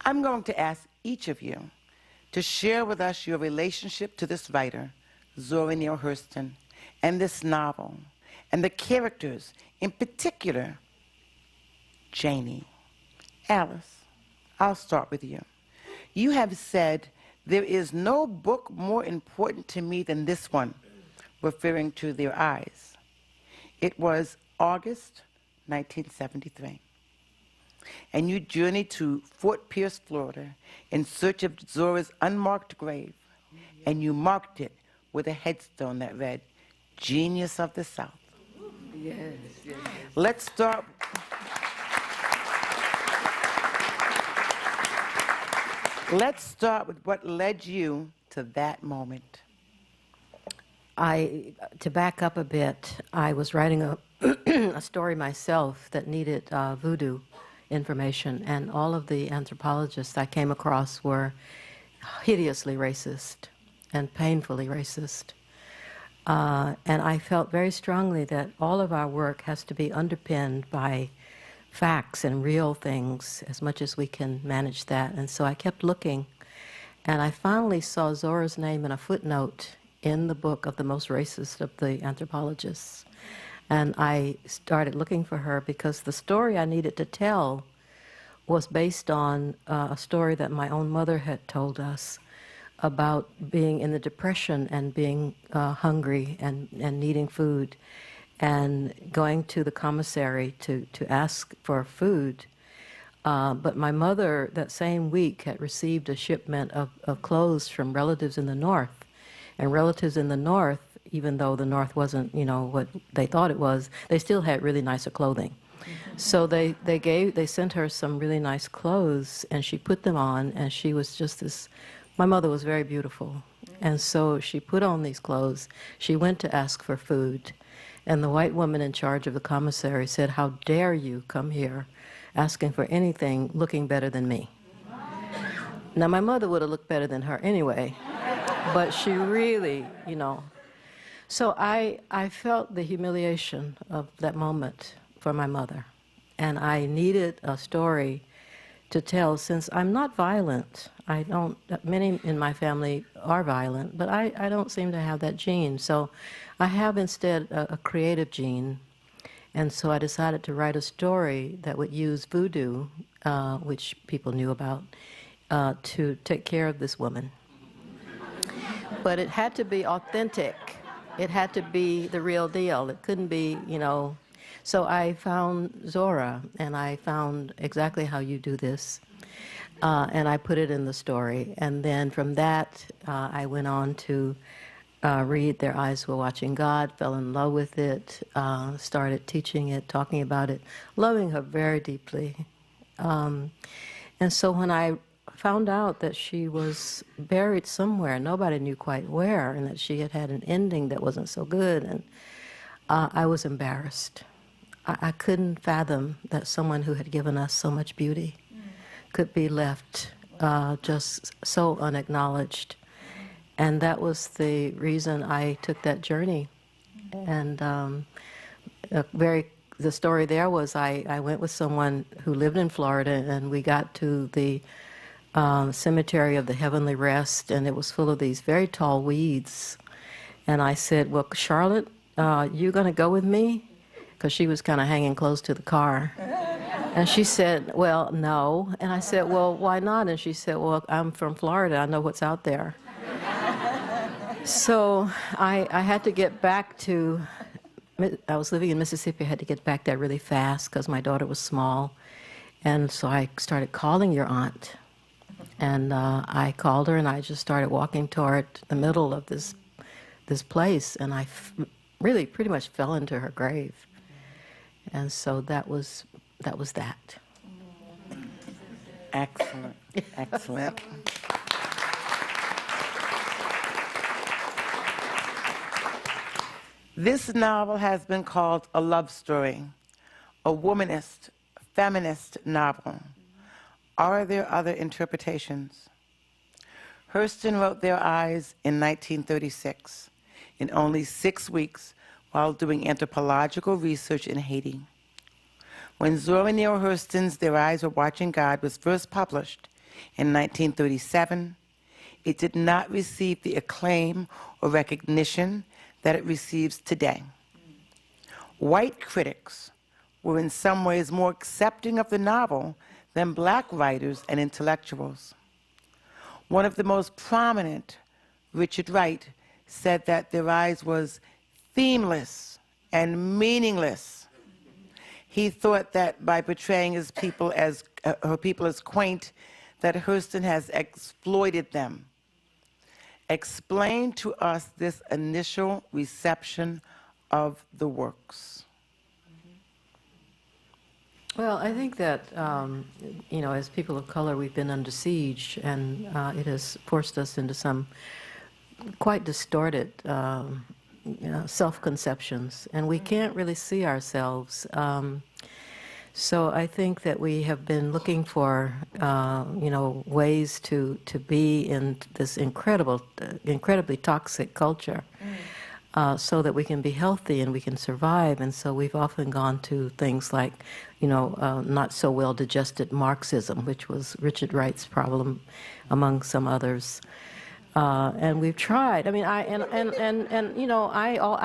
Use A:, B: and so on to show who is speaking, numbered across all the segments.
A: I'm going to ask each of you to share with us your relationship to this writer, Zora Neale Hurston, and this novel, and the characters, in particular, Janie. Alice, I'll start with you. You have said, "There is no book more important to me than this one," referring to Their Eyes. It was August 1973. And you journeyed to Fort Pierce, Florida, in search of Zora's unmarked grave, and you marked it with a headstone that read, "Genius of the South."
B: Yes, yes.
A: Let's start. Let's start with what led you to that moment.
B: To back up a bit, I was writing a story myself that needed voodoo information, and all of the anthropologists I came across were hideously racist and painfully racist. And I felt very strongly that all of our work has to be underpinned by facts and real things as much as we can manage that. And so I kept looking, and I finally saw Zora's name in a footnote in the book of the most racist of the anthropologists. And I started looking for her because the story I needed to tell was based on a story that my own mother had told us about being in the Depression and being hungry and needing food, and going to the commissary to ask for food. But my mother, that same week, had received a shipment of clothes from relatives in the North. And relatives in the North, even though the North wasn't, what they thought it was, they still had really nicer clothing. So they sent her some really nice clothes, and she put them on, and she was just this. My mother was very beautiful, and so she put on these clothes. She went to ask for food, and the white woman in charge of the commissary said, "How dare you come here asking for anything looking better than me?" Now, my mother would have looked better than her anyway, but she really, So I felt the humiliation of that moment for my mother, and I needed a story to tell. Since I'm not violent, many in my family are violent, but I don't seem to have that gene. So I have instead a creative gene, and so I decided to write a story that would use voodoo, which people knew about, to take care of this woman. But it had to be authentic. It had to be the real deal. It couldn't be, So I found Zora, and I found exactly how you do this, and I put it in the story. And then from that, I went on to read Their Eyes Were Watching God, fell in love with it, started teaching it, talking about it, loving her very deeply. And so when I found out that she was buried somewhere, nobody knew quite where, and that she had had an ending that wasn't so good, and I was embarrassed. I couldn't fathom that someone who had given us so much beauty could be left just so unacknowledged. And that was the reason I took that journey. And the story there was I went with someone who lived in Florida, and we got to the cemetery of the Heavenly Rest, and it was full of these very tall weeds. And I said, "Well, Charlotte, you going to go with me?" Because she was kind of hanging close to the car. And she said, "Well, no." And I said, "Well, why not?" And she said, "Well, I'm from Florida. I know what's out there." So I had to get back to, I was living in Mississippi. I had to get back there really fast because my daughter was small. And so I started calling your aunt. And I called her, and I just started walking toward the middle of this place. And I really pretty much fell into her grave. And so that was that.
A: Excellent, excellent. This novel has been called a love story, a womanist, feminist novel. Are there other interpretations? Hurston wrote Their Eyes in 1936, in only 6 weeks, while doing anthropological research in Haiti. When Zora Neale Hurston's Their Eyes Were Watching God was first published, in 1937, it did not receive the acclaim or recognition that it receives today. White critics were in some ways more accepting of the novel than black writers and intellectuals. One of the most prominent, Richard Wright, said that Their Eyes was themeless and meaningless. He thought that by portraying his people as, her people as quaint, that Hurston has exploited them. Explain to us this initial reception of the works.
B: Well, I think that, as people of color, we've been under siege, and it has forced us into some quite distorted self-conceptions, and we can't really see ourselves. So I think that we have been looking for, ways to be in this incredibly toxic culture, so that we can be healthy and we can survive. And so we've often gone to things like, not so well digested Marxism, which was Richard Wright's problem, among some others. And we've tried. I mean, I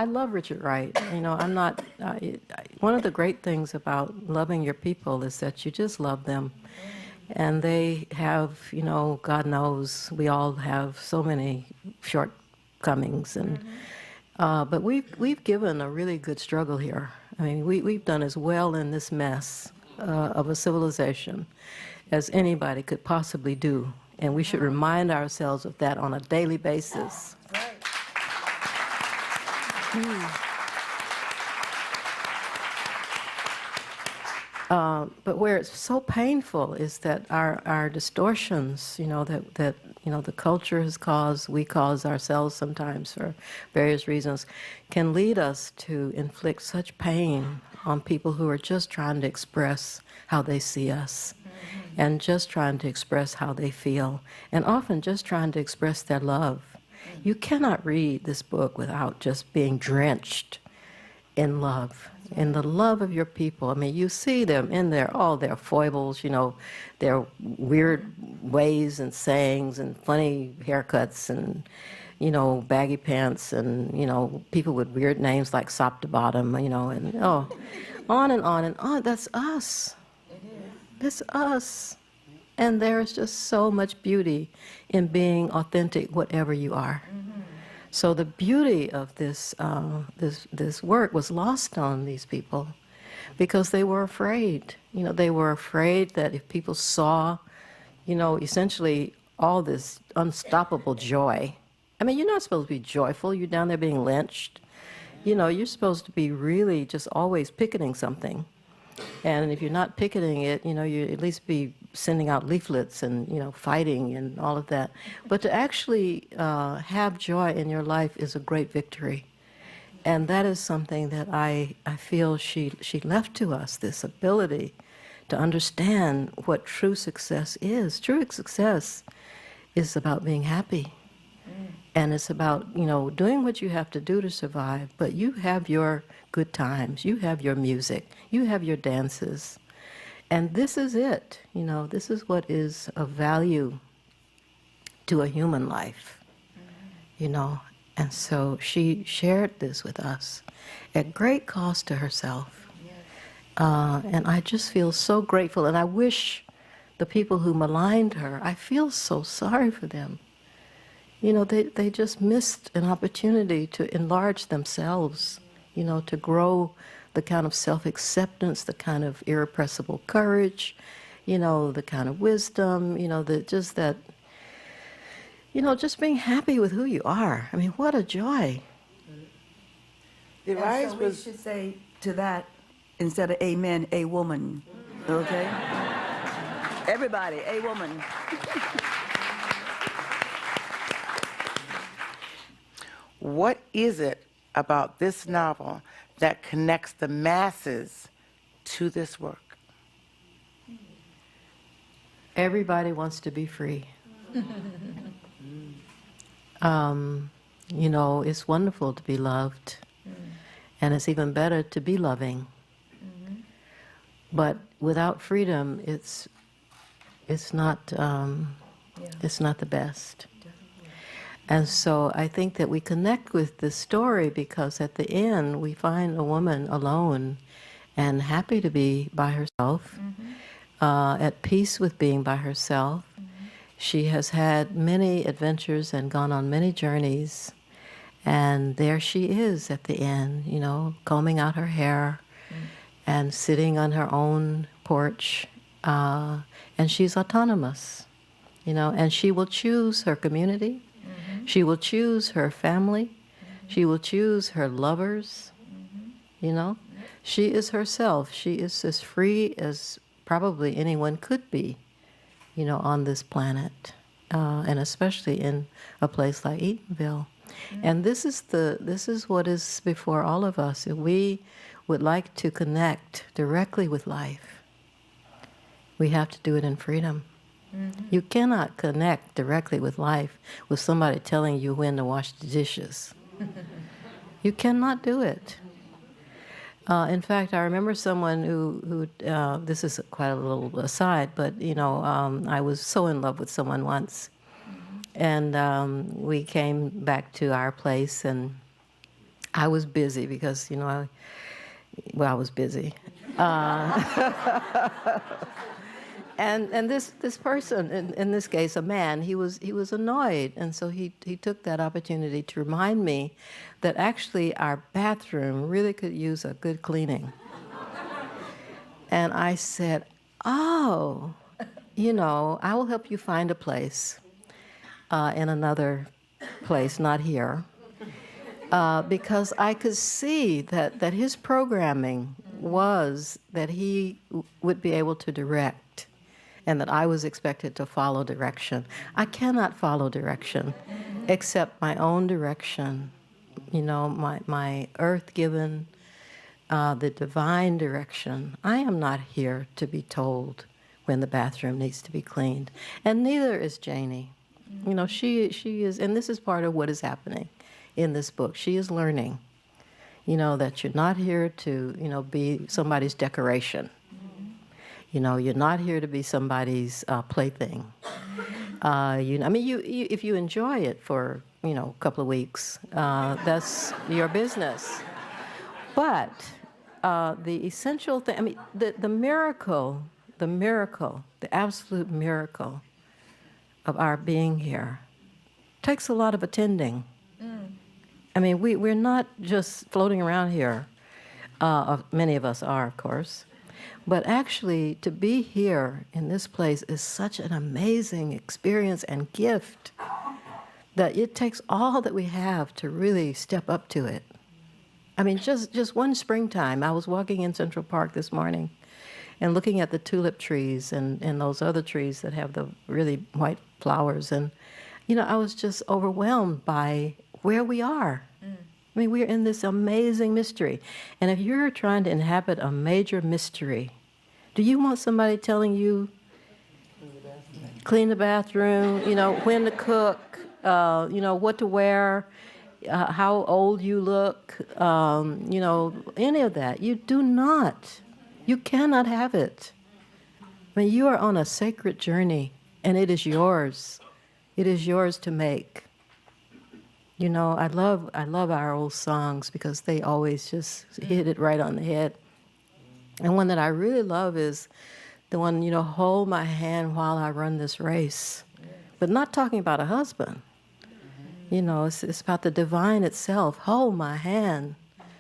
B: love Richard Wright. I'm not. One of the great things about loving your people is that you just love them, and they have, God knows, we all have so many shortcomings, and but we've given a really good struggle here. I mean, we've done as well in this mess of a civilization as anybody could possibly do. And we should remind ourselves of that on a daily basis. But where it's so painful is that our distortions, that the culture has caused, we cause ourselves sometimes for various reasons, can lead us to inflict such pain on people who are just trying to express how they see us, and just trying to express how they feel, and often just trying to express their love. You cannot read this book without just being drenched in love, in the love of your people. I mean, you see them in all their foibles, their weird ways and sayings and funny haircuts and, baggy pants and, people with weird names like Sop to Bottom, and on and on and on. That's us. It's us. And there's just so much beauty in being authentic, whatever you are. So the beauty of this work was lost on these people because they were afraid. They were afraid that if people saw, essentially all this unstoppable joy. I mean, you're not supposed to be joyful. You're down there being lynched. You're supposed to be really just always picketing something. And if you're not picketing it, you at least be sending out leaflets and, fighting and all of that. But to actually have joy in your life is a great victory. And that is something that I feel she left to us, this ability to understand what true success is. True success is about being happy. And it's about, doing what you have to do to survive, but you have your good times, you have your music, you have your dances. And this is it, this is what is of value to a human life, And so she shared this with us at great cost to herself. And I just feel so grateful, and I wish the people who maligned her, I feel so sorry for them. They just missed an opportunity to enlarge themselves, to grow the kind of self-acceptance, the kind of irrepressible courage, the kind of wisdom, just being happy with who you are. I mean, what a joy.
A: The rise
C: so
A: was.
C: we should say to that, instead of amen, a woman, okay? Everybody, a woman.
A: What is it about this novel that connects the masses to this work?
B: Everybody wants to be free. It's wonderful to be loved, and it's even better to be loving. But without freedom, it's it's not it's not the best. And so I think that we connect with this story because at the end we find a woman alone and happy to be by herself, at peace with being by herself. She has had many adventures and gone on many journeys. And there she is at the end, you know, combing out her hair and sitting on her own porch. And she's autonomous, you know, and she will choose her community. She will choose her family. She will choose her lovers, you know. She is herself. She is as free as probably anyone could be, you know, on this planet, and especially in a place like Eatonville. And this is what is before all of us. If we would like to connect directly with life, we have to do it in freedom. You cannot connect directly with life with somebody telling you when to wash the dishes. You cannot do it. In fact, I remember someone who this is quite a little aside, but you know, I was so in love with someone once, and we came back to our place, and I was busy because you know, I was busy. And this person, in this case, a man, he was annoyed, and so he took that opportunity to remind me that actually our bathroom really could use a good cleaning. And I said, "Oh, you know, I will help you find a place in another place, not here," because I could see that his programming was that he would be able to direct, and that I was expected to follow direction. I cannot follow direction except my own direction, you know, my earth-given, the divine direction. I am not here to be told when the bathroom needs to be cleaned, and neither is Janie. You know, she is, and this is part of what is happening in this book. She is learning, you know, that you're not here to, you know, be somebody's decoration. You know, you're not here to be somebody's plaything. You know, I mean, you if you enjoy it for, you know, a couple of weeks, that's your business. But the essential thing, I mean, the miracle, the absolute miracle of our being here takes a lot of attending. I mean, we're not just floating around here. Many of us are, of course. But actually, to be here in this place is such an amazing experience and gift that it takes all that we have to really step up to it. I mean, just one springtime, I was walking in Central Park this morning and looking at the tulip trees and those other trees that have the really white flowers. And, you know, I was just overwhelmed by where we are. I mean, we're in this amazing mystery. And if you're trying to inhabit a major mystery, do you want somebody telling you, clean the bathroom, you know, when to cook, you know, what to wear, how old you look, you know, any of that? You do not. You cannot have it. I mean, you are on a sacred journey, and it is yours. It is yours to make. You know, I love our old songs because they always just hit it right on the head. And one that I really love is the one, you know, hold my hand while I run this race. But not talking about a husband. You know, it's about the divine itself. Hold my hand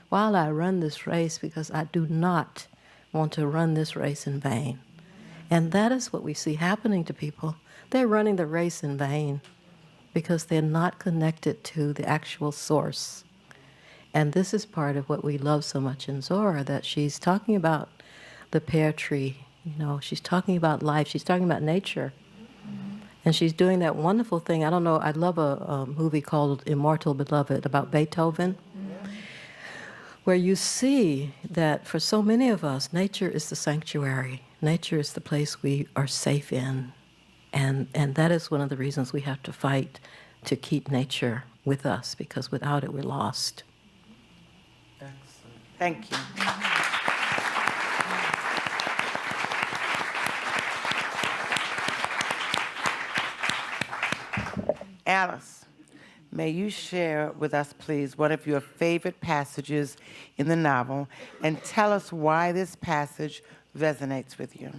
B: while I run this race because I do not want to run this race in vain. And that is what we see happening to people. They're running the race in vain because they're not connected to the actual source. And this is part of what we love so much in Zora, that she's talking about the pear tree, you know, she's talking about life, she's talking about nature. And she's doing that wonderful thing. I don't know, I love a movie called Immortal Beloved about Beethoven, where you see that for so many of us, nature is the sanctuary. Nature is the place we are safe in. And that is one of the reasons we have to fight to keep nature with us, because without it, we're lost.
A: Excellent. Thank you. Alice, may you share with us, please, one of your favorite passages in the novel and tell us why this passage resonates with you.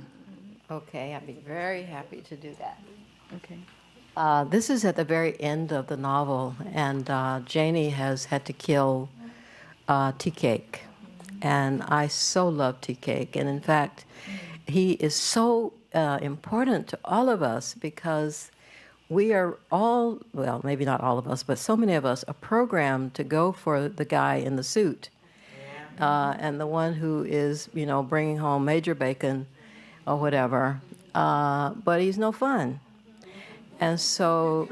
B: Okay, I'd be very happy to do that.
C: Okay.
B: This is at the very end of the novel, and Janie has had to kill Tea Cake. And I so love Tea Cake. And in fact, he is so important to all of us because we are all, well, maybe not all of us, but so many of us are programmed to go for the guy in the suit. And the one who is, bringing home Major Bacon or whatever. But he's no fun. And so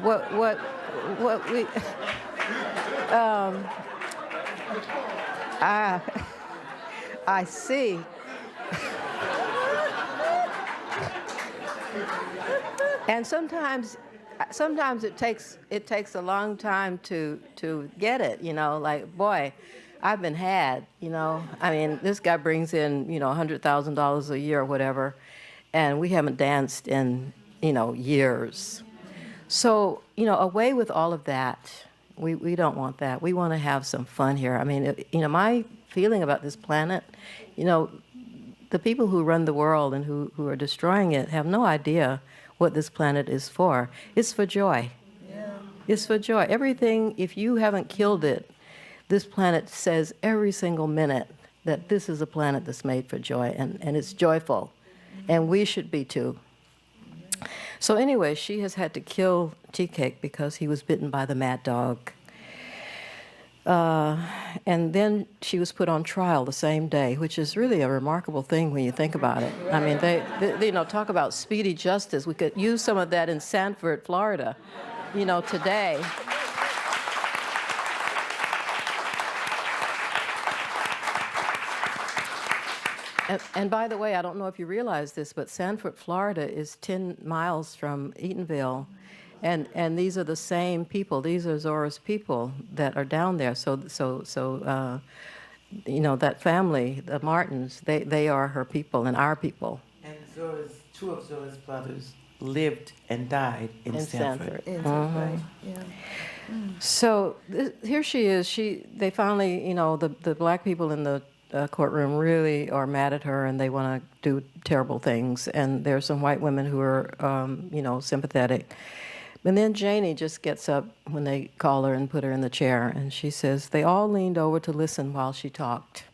B: what we, I see. And sometimes it takes a long time to get it, like, boy, I've been had, I mean, this guy brings in, $100,000 a year or whatever, and we haven't danced in, years. So, away with all of that. We don't want that. We want to have some fun here. I mean, my feeling about this planet, the people who run the world and who are destroying it have no idea what this planet is for. It's for joy. Yeah. It's for joy. Everything, if you haven't killed it, this planet says every single minute that this is a planet that's made for joy, and it's joyful. And we should be too. So anyway, she has had to kill Tea Cake because he was bitten by the mad dog. And then she was put on trial the same day, which is really a remarkable thing when you think about it. I mean, they talk about speedy justice. We could use some of that in Sanford, Florida, today. And by the way, I don't know if you realize this, but Sanford, Florida is 10 miles from Eatonville. And these are the same people. These are Zora's people that are down there. So that family, the Martins, they are her people and our people.
A: And two of Zora's brothers lived and died in Sanford.
C: Right. Yeah.
B: So here she is. They finally, the black people in the courtroom really are mad at her, and they want to do terrible things. And there are some white women who are, sympathetic. And then Janie just gets up when they call her and put her in the chair, and she says, they all leaned over to listen while she talked.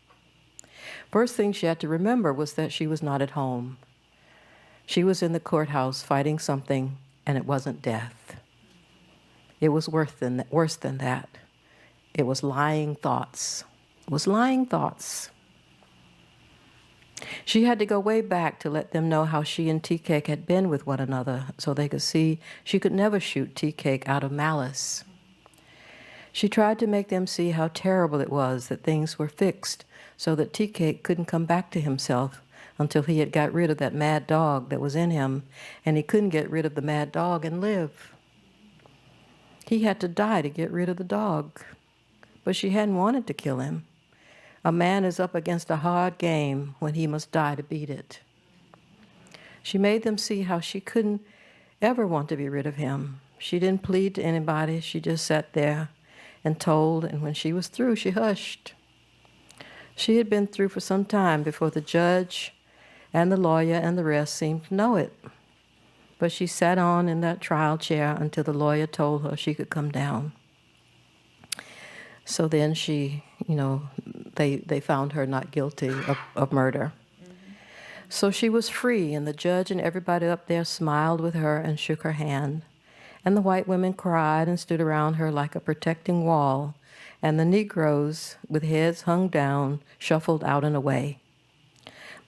B: First thing she had to remember was that she was not at home. She was in the courthouse fighting something, and it wasn't death. It was worse than that. It was lying thoughts. It was lying thoughts. She had to go way back to let them know how she and Tea Cake had been with one another so they could see she could never shoot Tea Cake out of malice. She tried to make them see how terrible it was that things were fixed so that Tea Cake couldn't come back to himself until he had got rid of that mad dog that was in him, and he couldn't get rid of the mad dog and live. He had to die to get rid of the dog, but she hadn't wanted to kill him. A man is up against a hard game when he must die to beat it. She made them see how she couldn't ever want to be rid of him. She didn't plead to anybody. She just sat there and told, and when she was through, she hushed. She had been through for some time before the judge and the lawyer and the rest seemed to know it. But she sat on in that trial chair until the lawyer told her she could come down. So then she, they found her not guilty of murder. Mm-hmm. So she was free, and the judge and everybody up there smiled with her and shook her hand. And the white women cried and stood around her like a protecting wall, and the Negroes, with heads hung down, shuffled out and away.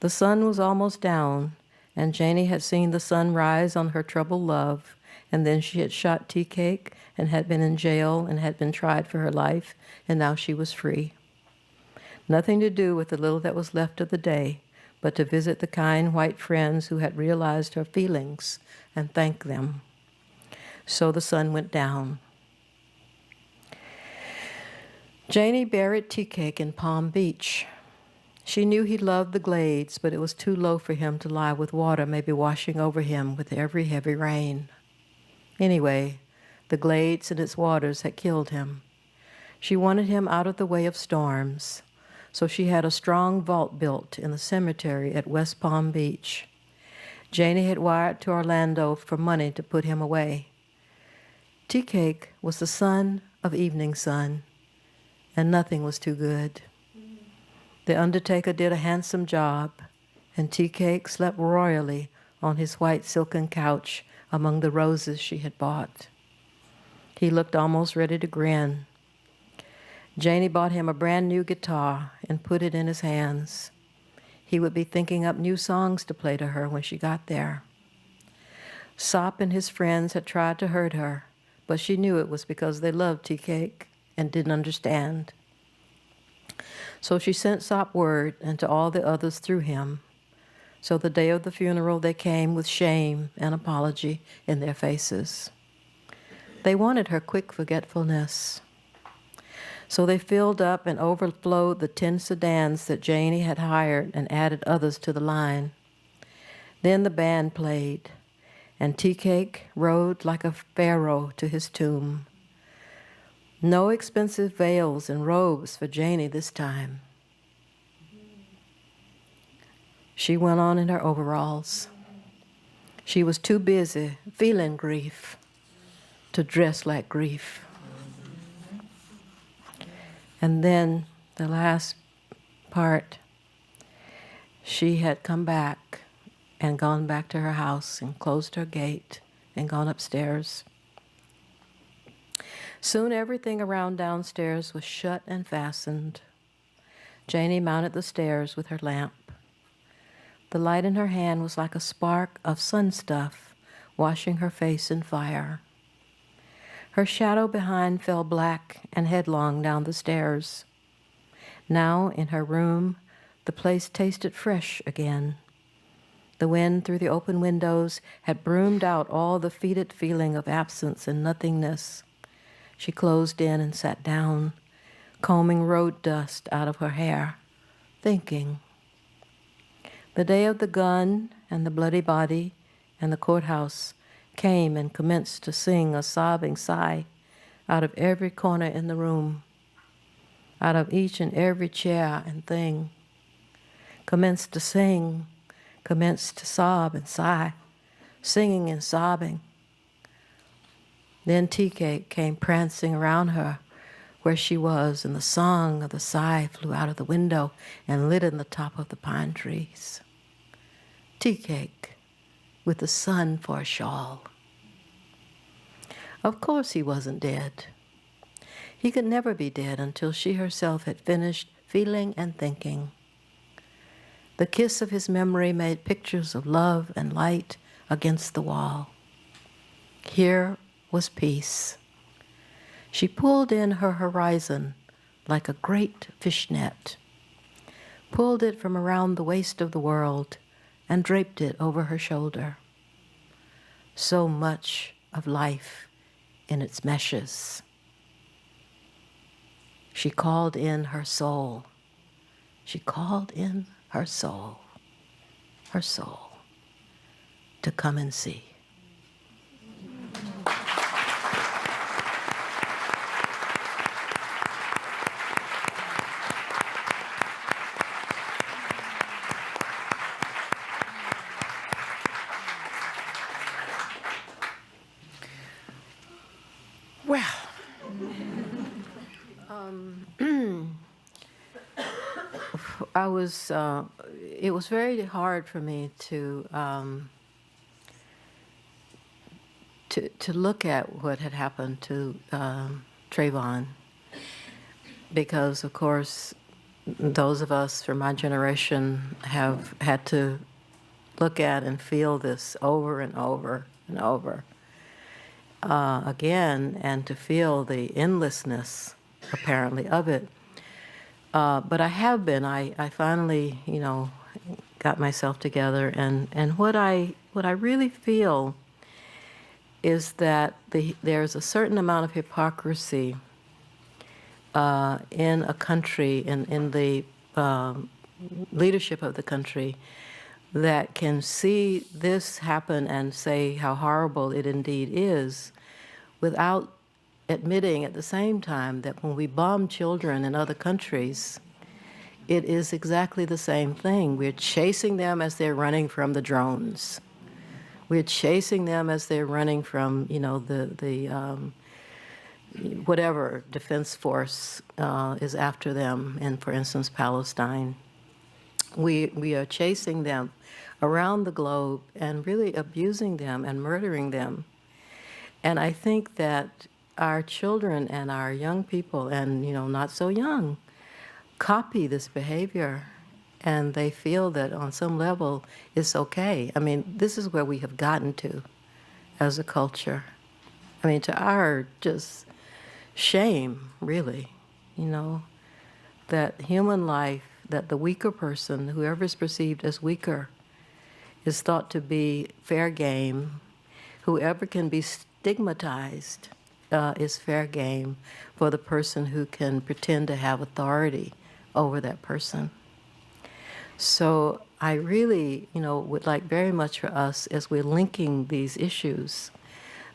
B: The sun was almost down, and Janie had seen the sun rise on her troubled love, and then she had shot Tea Cake and had been in jail and had been tried for her life, and now she was free. Nothing to do with the little that was left of the day, but to visit the kind white friends who had realized her feelings and thank them. So the sun went down. Janie buried Tea Cake in Palm Beach. She knew he loved the glades, but it was too low for him to lie with water maybe washing over him with every heavy rain. Anyway, The glades and its waters had killed him. She wanted him out of the way of storms, so she had a strong vault built in the cemetery at West Palm Beach. Janie had wired to Orlando for money to put him away. Tea Cake was the son of Evening Sun, and nothing was too good. The undertaker did a handsome job, and Tea Cake slept royally on his white silken couch among the roses she had bought. He looked almost ready to grin. Janie bought him a brand new guitar and put it in his hands. He would be thinking up new songs to play to her when she got there. Sop and his friends had tried to hurt her, but she knew it was because they loved Tea Cake and didn't understand. So she sent Sop word, and to all the others through him. So the day of the funeral, they came with shame and apology in their faces. They wanted her quick forgetfulness. So they filled up and overflowed the 10 sedans that Janie had hired and added others to the line. Then the band played, and Tea Cake rode like a pharaoh to his tomb. No expensive veils and robes for Janie this time. She went on in her overalls. She was too busy feeling grief to dress like grief. And then the last part, she had come back and gone back to her house and closed her gate and gone upstairs. Soon everything around downstairs was shut and fastened. Janie mounted the stairs with her lamp. The light in her hand was like a spark of sun stuff washing her face in fire. Her shadow behind fell black and headlong down the stairs. Now, in her room, the place tasted fresh again. The wind through the open windows had broomed out all the fetid feeling of absence and nothingness. She closed in and sat down, combing road dust out of her hair, thinking. The day of the gun and the bloody body and the courthouse came and commenced to sing a sobbing sigh out of every corner in the room, out of each and every chair and thing. Commenced to sing, commenced to sob and sigh, singing and sobbing. Then Tea Cake came prancing around her where she was, and the song of the sigh flew out of the window and lit in the top of the pine trees. Tea Cake with the sun for a shawl. Of course he wasn't dead. He could never be dead until she herself had finished feeling and thinking. The kiss of his memory made pictures of love and light against the wall. Here was peace. She pulled in her horizon like a great fishnet, pulled it from around the waist of the world, and draped it over her shoulder. So much of life in its meshes. She called in her soul. She called in her soul to come and see.
A: Well,
B: it was very hard for me to look at what had happened to Trayvon, because of course those of us from my generation have had to look at and feel this over and over and over again, and to feel the endlessness, apparently, of it. But I finally, got myself together, and what I really feel is that there's a certain amount of hypocrisy in a country, in the leadership of the country, that can see this happen and say how horrible it indeed is, without admitting at the same time that when we bomb children in other countries, it is exactly the same thing. We're chasing them as they're running from the drones. We're chasing them as they're running from, the whatever defense force is after them in, for instance, Palestine. We are chasing them around the globe and really abusing them and murdering them. And I think that our children and our young people, and not so young, copy this behavior, and they feel that on some level it's okay. I mean, this is where we have gotten to as a culture. I mean, to our just shame, really, that human life, that the weaker person, whoever is perceived as weaker, is thought to be fair game. Whoever can be stigmatized is fair game for the person who can pretend to have authority over that person. So I really, would like very much for us, as we're linking these issues,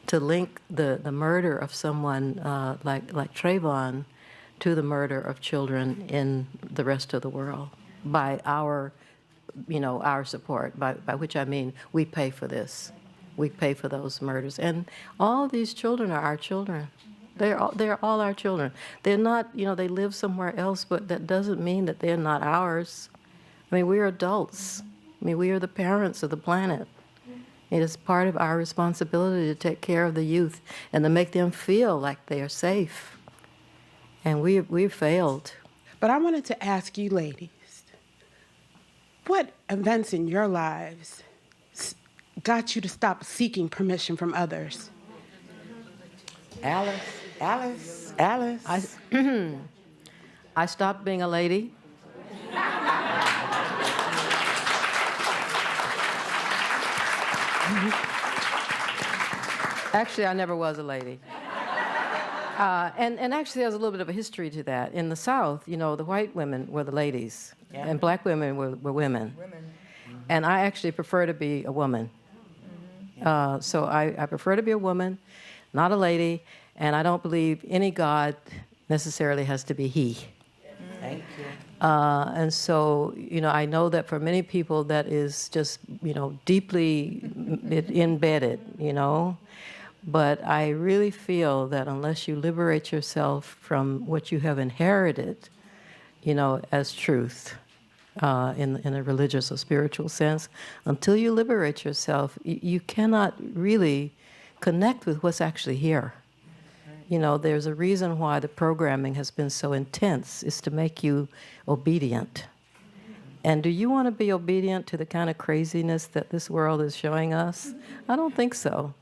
B: to link the murder of someone like Trayvon to the murder of children in the rest of the world by our support, by which I mean we pay for this. We pay for those murders. And all these children are our children. They're all our children. They're not, they live somewhere else, but that doesn't mean that they're not ours. I mean, we're adults. I mean, we are the parents of the planet. It is part of our responsibility to take care of the youth and to make them feel like they are safe. And we've failed.
D: But I wanted to ask you ladies, what events in your lives got you to stop seeking permission from others?
A: Alice.
B: I stopped being a lady. Actually, I never was a lady. And actually, there's a little bit of a history to that. In the South, the white women were the ladies, and black women were women. And I actually prefer to be a woman. So I prefer to be a woman, not a lady, and I don't believe any God necessarily has to be he.
A: Thank you.
B: And so, I know that for many people that is just, deeply embedded, But I really feel that unless you liberate yourself from what you have inherited, as truth, in a religious or spiritual sense, until you liberate yourself, you cannot really connect with what's actually here. There's a reason why the programming has been so intense, is to make you obedient. And do you want to be obedient to the kind of craziness that this world is showing us? I don't think so.